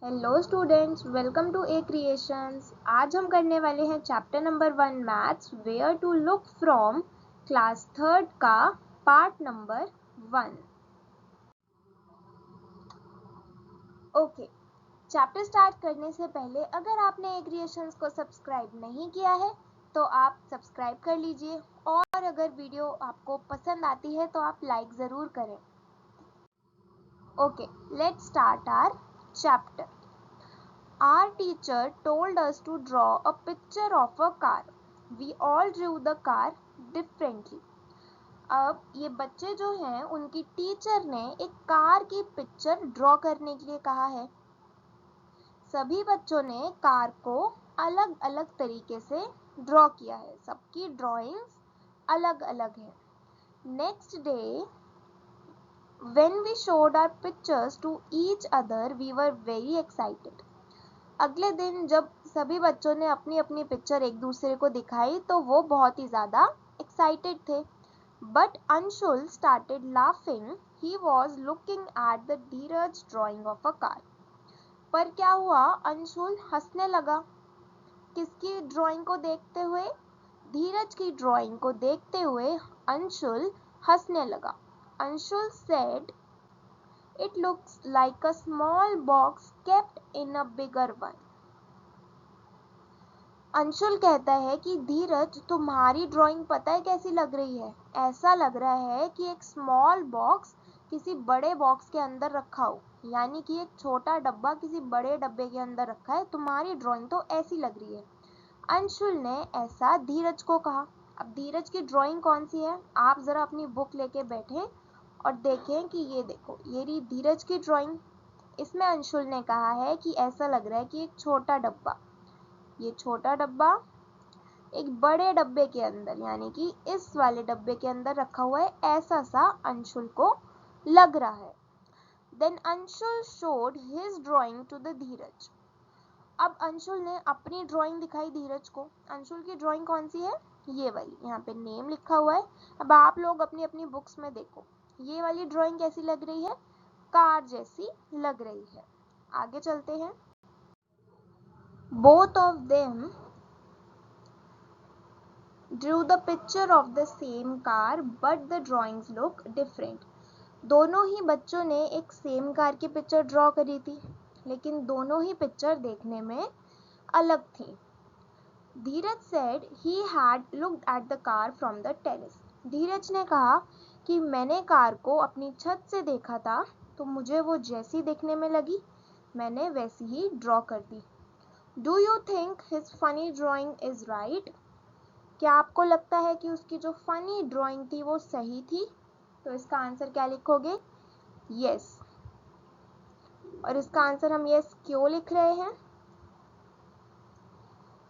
Hello students, welcome to A creations. आज हम करने वाले हैं chapter number 1 maths where to look from class 3rd का part number 1। Okay, chapter start करने से पहले अगर आपने ए क्रिएशंस को सब्सक्राइब नहीं किया है तो आप सब्सक्राइब कर लीजिए, और अगर वीडियो आपको पसंद आती है तो आप लाइक ज़रूर करें। Okay, let's start our chapter. Our teacher told us to draw a picture of a car. We all drew the car differently. अब ये बच्चे जो हैं उनकी टीचर ने एक कार की पिक्चर ड्रॉ करने के लिए कहा है। सभी बच्चों ने कार को अलग अलग तरीके से ड्रॉ किया है। सबकी ड्राइंग्स अलग अलग है। Next day when we showed our pictures to each other we were very excited. अगले दिन जब सभी बच्चों ने अपनी अपनी पिक्चर एक दूसरे को दिखाई तो वो बहुत ही ज़्यादा एक्साइटेड थे। But Anshul started laughing, he was looking at the Dheeraj drawing of a car. पर क्या हुआ, अंशुल हंसने लगा। किसकी ड्राइंग को देखते हुए? धीरज की ड्राइंग को देखते हुए अंशुल हंसने लगा। Anshul said, It looks like a small box kept in a bigger one. Anshul कहता है कि धीरज, तुम्हारी ड्राइंग पता है कैसी लग रही है? ऐसा लग रहा है कि एक स्मॉल बॉक्स किसी बड़े बॉक्स के अंदर रखा हो, यानी कि एक छोटा डब्बा किसी बड़े डब्बे के अंदर रखा है। तुम्हारी ड्राइंग तो ऐसी लग रही है। अंशुल ने ऐसा धीरज को कहा। अब धीरज की ड्राइंग कौन सी है? आप ज़रा अपनी बुक लेके बैठें और देखें कि ये देखो, ये रही धीरज की ड्राइंग। इसमें अंशुल ने कहा है कि ऐसा लग रहा है कि एक छोटा डब्बा, ये छोटा डब्बा एक बड़े डब्बे के अंदर, यानी कि इस वाले डब्बे के अंदर रखा हुआ है, ऐसा सा अंशुल को लग रहा है। Then Anshul showed his drawing to the धीरज। अब अंशुल ने अपनी ड्राइंग दिखाई धीरज को। अंशुल की ड्राइंग कौन सी है? ये वाली, यहाँ पे नेम लिखा हुआ है। अब आप लोग अपनी अपनी बुक्स में देखो, ये वाली ड्राइंग कैसी लग रही है? कार जैसी लग रही है। आगे चलते हैं। Both of them drew the picture of the same car but the drawings look different. दोनों ही बच्चों ने एक सेम कार की पिक्चर ड्रॉ करी थी, लेकिन दोनों ही पिक्चर देखने में अलग थी। धीरज said he had looked at the car from the terrace. धीरज ने कहा कि मैंने कार को अपनी छत से देखा था, तो मुझे वो जैसी देखने में लगी मैंने वैसी ही ड्रॉ कर दी। Do you think his funny drawing is right? क्या आपको लगता है कि उसकी जो फनी ड्राइंग थी वो सही थी? तो इसका आंसर क्या लिखोगे? यस। और इसका आंसर हम यस क्यों लिख रहे हैं?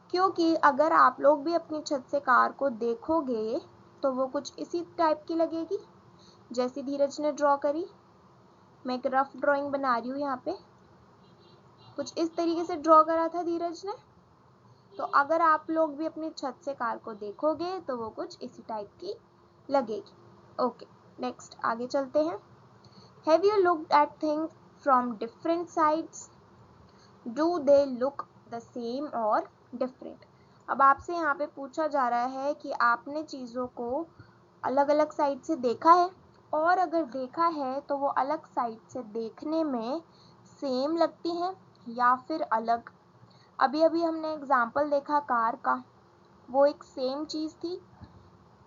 क्योंकि अगर आप लोग भी अपनी छत से कार को देखोगे तो वो कुछ इसी टाइप की लगेगी जैसी धीरज ने ड्रॉ करी। मैं एक रफ ड्राइंग बना रही हूँ, यहाँ पे कुछ इस तरीके से ड्रॉ करा था धीरज ने। तो अगर आप लोग भी अपनी छत से कार को देखोगे तो वो कुछ इसी टाइप की लगेगी। ओके, नेक्स्ट आगे चलते हैं। Have you looked at things from different sides? Do they look the same or different? अब आपसे यहाँ पे पूछा जा रहा है कि आपने चीज़ों को अलग अलग साइड से देखा है, और अगर देखा है तो वो अलग साइड से देखने में सेम लगती हैं या फिर अलग। अभी अभी हमने एग्जाम्पल देखा कार का, वो एक सेम चीज़ थी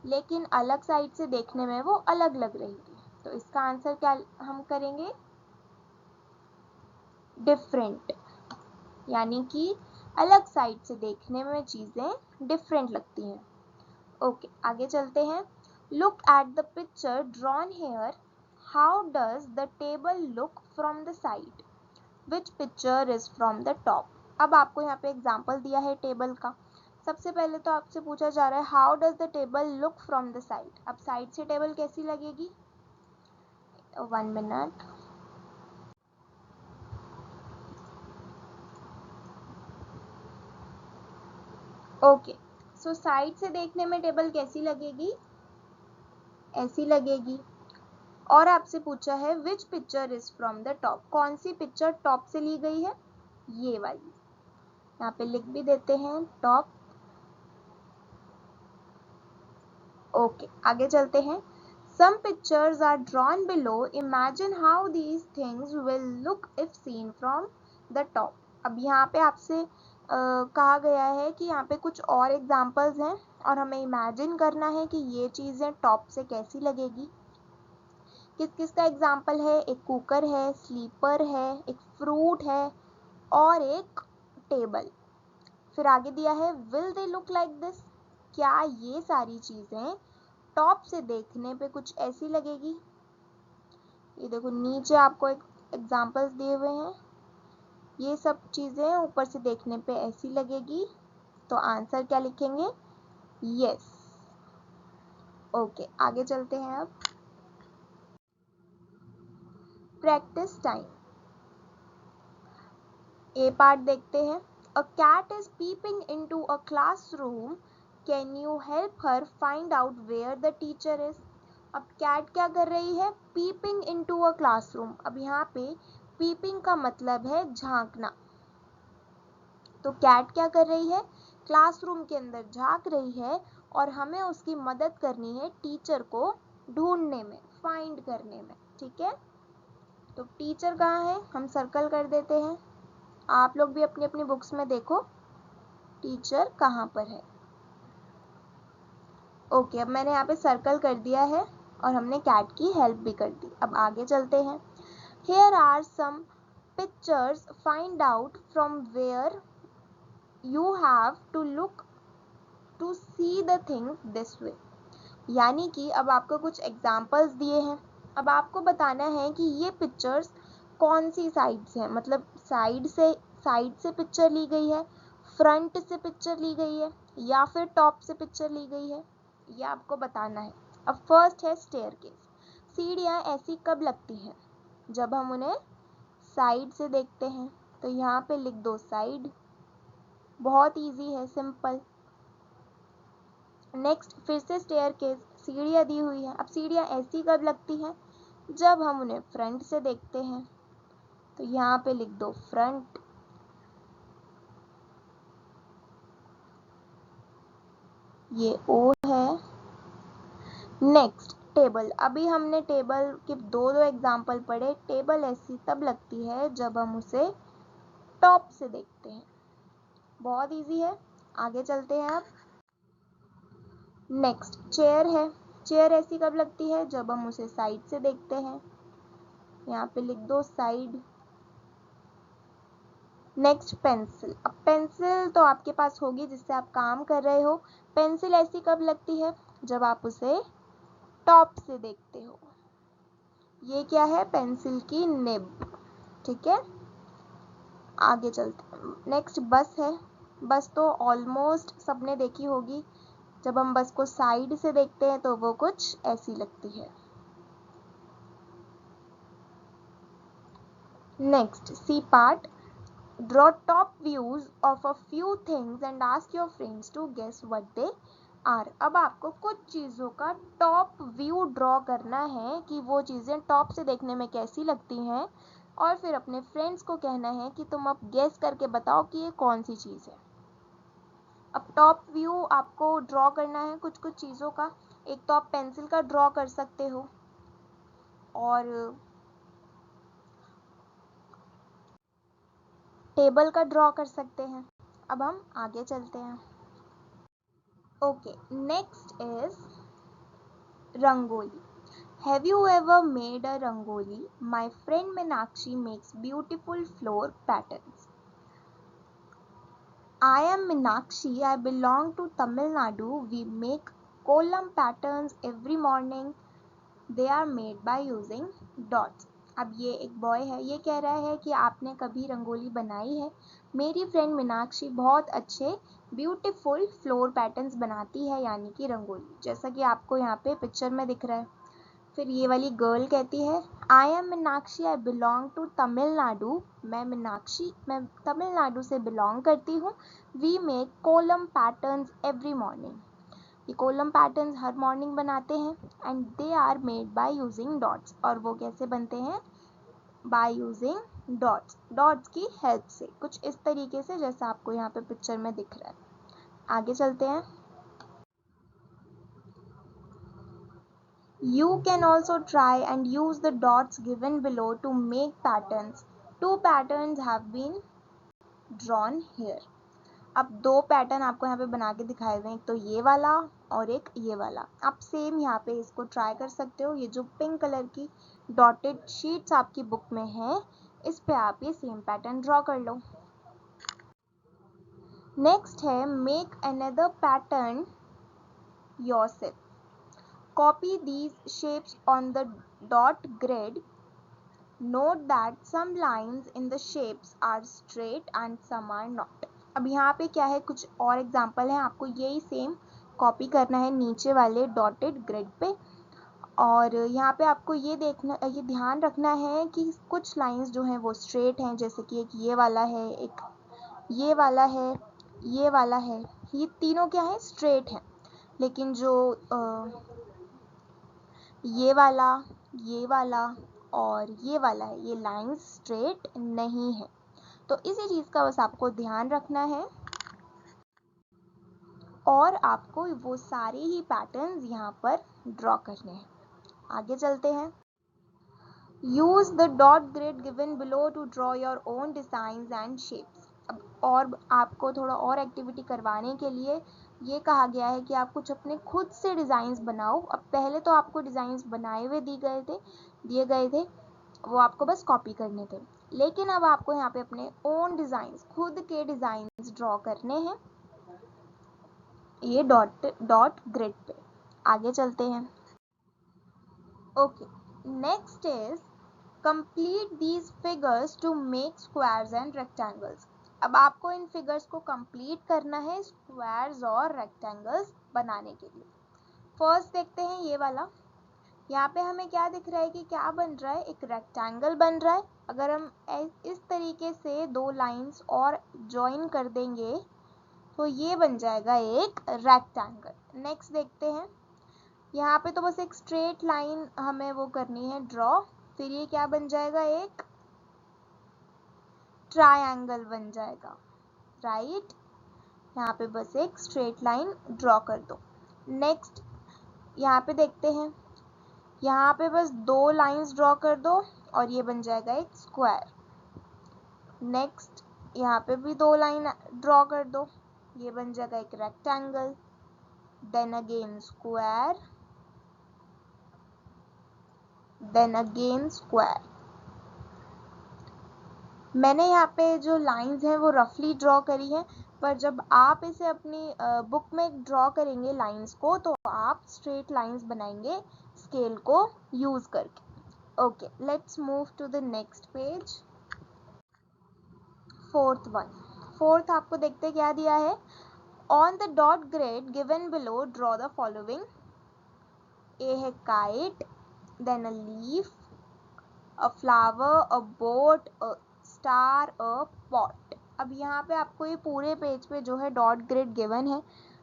लेकिन अलग साइड से देखने में वो अलग लग रही थी। तो इसका आंसर क्या हम करेंगे? डिफरेंट, यानी कि अलग साइड से देखने में चीज़ें डिफरेंट लगती हैं। ओके, आगे चलते हैं। Look at the picture drawn here, how does the table look from the side? Which picture is from the top? अब आपको यहाँ पे एग्जाम्पल दिया है टेबल का। सबसे पहले तो आपसे पूछा जा रहा है how does the table look from the side. अब साइड से टेबल कैसी लगेगी? 1 मिनट। ओके, सो साइड से देखने में टेबल कैसी लगेगी? ऐसी लगेगी। और आपसे पूछा है विच picture is from the top, कौन सी पिक्चर टॉप से ली गई है? ये वाली, यहाँ पे लिख भी देते हैं टॉप। ओके, आगे चलते हैं। Some pictures are drawn below. Imagine how these things will look if seen from the top. अब यहाँ पे आपसे कहा गया है कि यहाँ पे कुछ और एग्जाम्पल्स हैं और हमें इमेजिन करना है कि ये चीज़ें टॉप से कैसी लगेगी। किस किस का एग्जाम्पल है? एक कुकर है, स्लीपर है, एक फ्रूट है और एक टेबल। फिर आगे दिया है will they look like this, क्या ये सारी चीज़ें टॉप से देखने पे कुछ ऐसी लगेगी? ये देखो नीचे आपको एक एग्जाम्पल्स दिए हुए हैं, ये सब चीज़ें ऊपर से देखने पे ऐसी लगेगी, तो आंसर क्या लिखेंगे? यस। ओके, आगे चलते हैं। अब प्रैक्टिस टाइम, ए पार्ट देखते हैं। A cat is peeping into a classroom, can you help her find out where the teacher is. अब कैट क्या कर रही है? Peeping into a classroom. अब यहाँ पे पीपिंग का मतलब है झांकना, तो कैट क्या कर रही है? क्लासरूम के अंदर झांक रही है और हमें उसकी मदद करनी है टीचर को ढूंढने में, फाइंड करने में। ठीक है, तो टीचर कहाँ है? हम सर्कल कर देते हैं। आप लोग भी अपनी अपनी बुक्स में देखो टीचर कहाँ पर है। ओके, अब मैंने यहाँ पे सर्कल कर दिया है और हमने कैट की हेल्प भी कर दी। अब आगे चलते हैं। Here are some pictures, find out from where you have to look to see the things this way। यानी कि अब आपको कुछ एग्जाम्पल्स दिए हैं, अब आपको बताना है कि ये पिक्चर्स कौन सी साइड से है, मतलब साइड से पिक्चर ली गई है, फ्रंट से पिक्चर ली गई है या फिर टॉप से पिक्चर ली गई है, ये आपको बताना है। अब फर्स्ट है स्टेयरकेस। सीढ़ियाँ ऐसी कब लगती हैं? जब हम उन्हें साइड से देखते हैं, तो यहाँ पे लिख दो साइड, बहुत इजी है, सिंपल। नेक्स्ट फिर से स्टेयरकेस, सीढ़ियाँ दी हुई है। अब सीढ़ियाँ ऐसी कब लगती हैं? जब हम उन्हें फ्रंट से देखते हैं, तो यहाँ पे लिख दो फ्रंट। ये ओ है। नेक्स्ट टेबल, अभी हमने टेबल के दो एग्जाम्पल पढ़े। टेबल ऐसी तब लगती है जब हम उसे टॉप से देखते हैं, बहुत इजी है। आगे चलते हैं। अब नेक्स्ट चेयर है। चेयर ऐसी कब लगती है? जब हम उसे साइड से देखते हैं, यहाँ पे लिख दो साइड। नेक्स्ट पेंसिल, अब पेंसिल तो आपके पास होगी जिससे आप काम कर रहे हो। पेंसिल ऐसी कब लगती है? जब आप उसे टॉप से देखते हो। ये क्या है? पेंसिल की निब। ठीक है, आगे चलते हैं। नेक्स्ट बस है। बस तो ऑलमोस्ट सबने देखी होगी, जब हम बस को साइड से देखते हैं तो वो कुछ ऐसी लगती है। Next C part, draw top views of a few things and ask your friends to guess what they are. अब आपको कुछ चीज़ों का टॉप व्यू ड्रॉ करना है कि वो चीज़ें टॉप से देखने में कैसी लगती हैं, और फिर अपने फ्रेंड्स को कहना है कि तुम अब गेस करके बताओ कि ये कौन सी चीज़ है। अब टॉप व्यू आपको ड्रॉ करना है कुछ कुछ चीज़ों का। एक तो आप पेंसिल का ड्रॉ कर सकते हो और टेबल का ड्रॉ कर सकते हैं। अब हम आगे चलते हैं। Okay, next is rangoli. Have you ever made a rangoli? My friend Meenakshi makes beautiful flower patterns. I am Meenakshi. I belong to Tamil Nadu. We make kolam patterns every morning. They are made by using dots. अब ये एक boy है, ये कह रहा है कि आपने कभी रंगोली बनाई है? मेरी फ्रेंड मीनाक्षी बहुत अच्छे ब्यूटीफुल फ्लोर पैटर्न्स बनाती है, यानी कि रंगोली, जैसा कि आपको यहाँ पे पिक्चर में दिख रहा है। फिर ये वाली गर्ल कहती है I am Meenakshi, I belong to Tamil Nadu. मैं तमिलनाडु से बिलोंग करती हूँ। We make kolam patterns every morning. ये कोलम पैटर्न्स हर मॉर्निंग बनाते हैं। And they are made by using dots, और वो कैसे बनते हैं? बाय यूजिंग डॉट्स, डॉट्स की हेल्प से, कुछ इस तरीके से जैसा आपको यहाँ पे पिक्चर में दिख रहा है। आगे चलते हैं। You can also try and use the dots given below to make patterns. Two patterns have been drawn here. अब दो पैटर्न आपको यहाँ पे बना के दिखाए हुए हैं, एक तो ये वाला और एक ये वाला। आप सेम यहाँ पे इसको ट्राई कर सकते हो। ये जो पिंक कलर की डॉटेड शीट्स आपकी बुक में है, इस पे आप ये सेम पैटर्न ड्रॉ कर लो। नेक्स्ट है make another pattern yourself. Copy these shapes on the dot grid. Note that some lines in the shapes are straight and some are not. अब यहाँ पे क्या है, कुछ और एग्जाम्पल है, आपको यही सेम कॉपी करना है नीचे वाले डॉटेड ग्रिड पे। और यहाँ पे आपको ये ध्यान रखना है कि कुछ लाइंस जो हैं वो स्ट्रेट हैं, जैसे कि एक ये वाला है, एक ये वाला है, ये वाला है, ये तीनों क्या है, स्ट्रेट हैं। लेकिन जो ये वाला और ये वाला है, ये लाइंस स्ट्रेट नहीं है। तो इसी चीज़ का बस आपको ध्यान रखना है और आपको वो सारे ही पैटर्न्स यहाँ पर ड्रॉ करने हैं। आगे चलते हैं। Use the dot grid given below to draw your own designs and shapes. अब और आपको थोड़ा और एक्टिविटी करवाने के लिए ये कहा गया है कि आप कुछ अपने खुद से डिज़ाइंस बनाओ। अब पहले तो आपको डिज़ाइंस बनाए हुए दिए गए थे, वो आपको बस कॉपी करने थे, लेकिन अब आपको यहाँ पे अपने ओन डिज़ाइंस, खुद के डिज़ाइंस ड्रॉ करने हैं ये डॉट ग्रिड पे। आगे चलते हैं। Okay, next is complete these figures to make squares and rectangles. अब आपको इन फिगर्स को कंप्लीट करना है स्क्वायर्स और रेक्टेंगल्स बनाने के लिए। फर्स्ट देखते हैं ये वाला। यहाँ पे हमें क्या दिख रहा है कि क्या बन रहा है, एक रेक्टेंगल बन रहा है। अगर हम इस तरीके से दो लाइंस और ज्वाइन कर देंगे तो ये बन जाएगा एक रेक्टेंगल। नेक्स्ट देखते हैं। यहाँ पे तो बस एक स्ट्रेट लाइन हमें वो करनी है ड्रॉ, फिर ये क्या बन जाएगा, एक ट्रायंगल बन जाएगा, राइट। यहाँ पे बस एक स्ट्रेट लाइन ड्रॉ कर दो। नेक्स्ट यहाँ पे देखते हैं, यहाँ पे बस दो लाइंस ड्रॉ कर दो और ये बन जाएगा एक स्क्वायर। नेक्स्ट यहाँ पे भी दो लाइन ड्रॉ कर दो, ये बन जाएगा एक rectangle. Then again square, then again square. मैंने यहाँ पे जो लाइंस हैं वो रफली ड्रॉ करी हैं, पर जब आप इसे अपनी बुक में ड्रॉ करेंगे लाइंस को, तो आप स्ट्रेट लाइंस बनाएंगे स्केल को यूज करके। Okay, let's move to the next page. Fourth आपको देखते क्या दिया है। On the dot grid given below draw the following. A है kite, then a leaf, a flower, a boat, a star, a pot. अब यहाँ पे आपको ये पूरे पेज पे जो है डॉट ग्रिड गिवन है।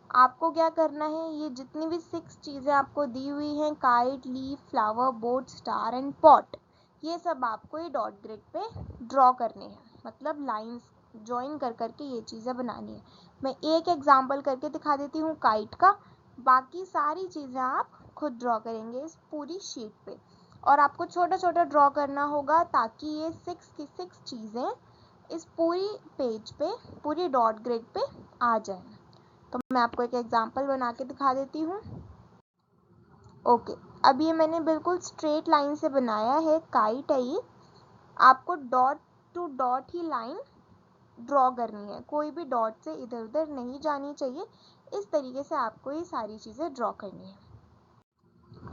आपको क्या करना है, ये जितनी भी 6 चीज़ें आपको दी हुई हैं, kite, leaf, flower, boat, star and pot, ये सब आपको ये डॉट ग्रिड पे ड्रॉ करने हैं, मतलब लाइंस ज्वाइन कर करके ये चीज़ें बनानी है। मैं एक एग्जाम्पल करके दिखा देती हूँ काइट का, बाकी सारी चीज़ें आप खुद ड्रॉ करेंगे इस पूरी शीट पे। और आपको छोटा छोटा ड्रॉ करना होगा ताकि ये 6 की 6 चीज़ें इस पूरी पेज पे, पूरी डॉट ग्रिड पे आ जाए। तो मैं आपको एक एग्जांपल बना के दिखा देती हूँ। ओके, अब ये मैंने बिल्कुल स्ट्रेट लाइन से बनाया है, काइट है ये। आपको dot to dot he line draw करनी है, कोई भी डॉट से इधर उधर नहीं जानी चाहिए। इस तरीके से आपको ये सारी चीज़ें ड्रॉ करनी है।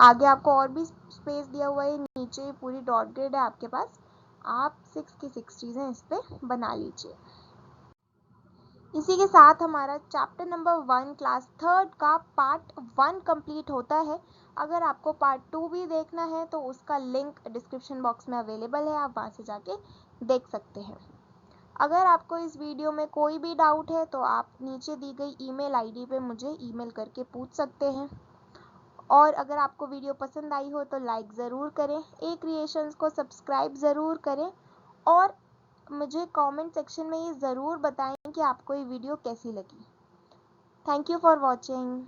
आगे आपको और भी स्पेस दिया हुआ है, नीचे पूरी डॉट ग्रिड है आपके पास, आप 6 की 6 चीज़ें इस पे बना लीजिए। इसी के साथ हमारा चैप्टर नंबर 1 क्लास 3 का पार्ट 1 कंप्लीट होता है। अगर आपको पार्ट 2 भी देखना है तो उसका लिंक डिस्क्रिप्शन बॉक्स में अवेलेबल है, आप वहाँ से जाके देख सकते हैं। अगर आपको इस वीडियो में कोई भी डाउट है तो आप नीचे दी गई ईमेल आईडी पे मुझे ईमेल करके पूछ सकते हैं। और अगर आपको वीडियो पसंद आई हो तो लाइक ज़रूर करें, ए क्रिएशंस को सब्सक्राइब ज़रूर करें और मुझे कमेंट सेक्शन में ये ज़रूर बताएं कि आपको ये वीडियो कैसी लगी। Thank you for watching.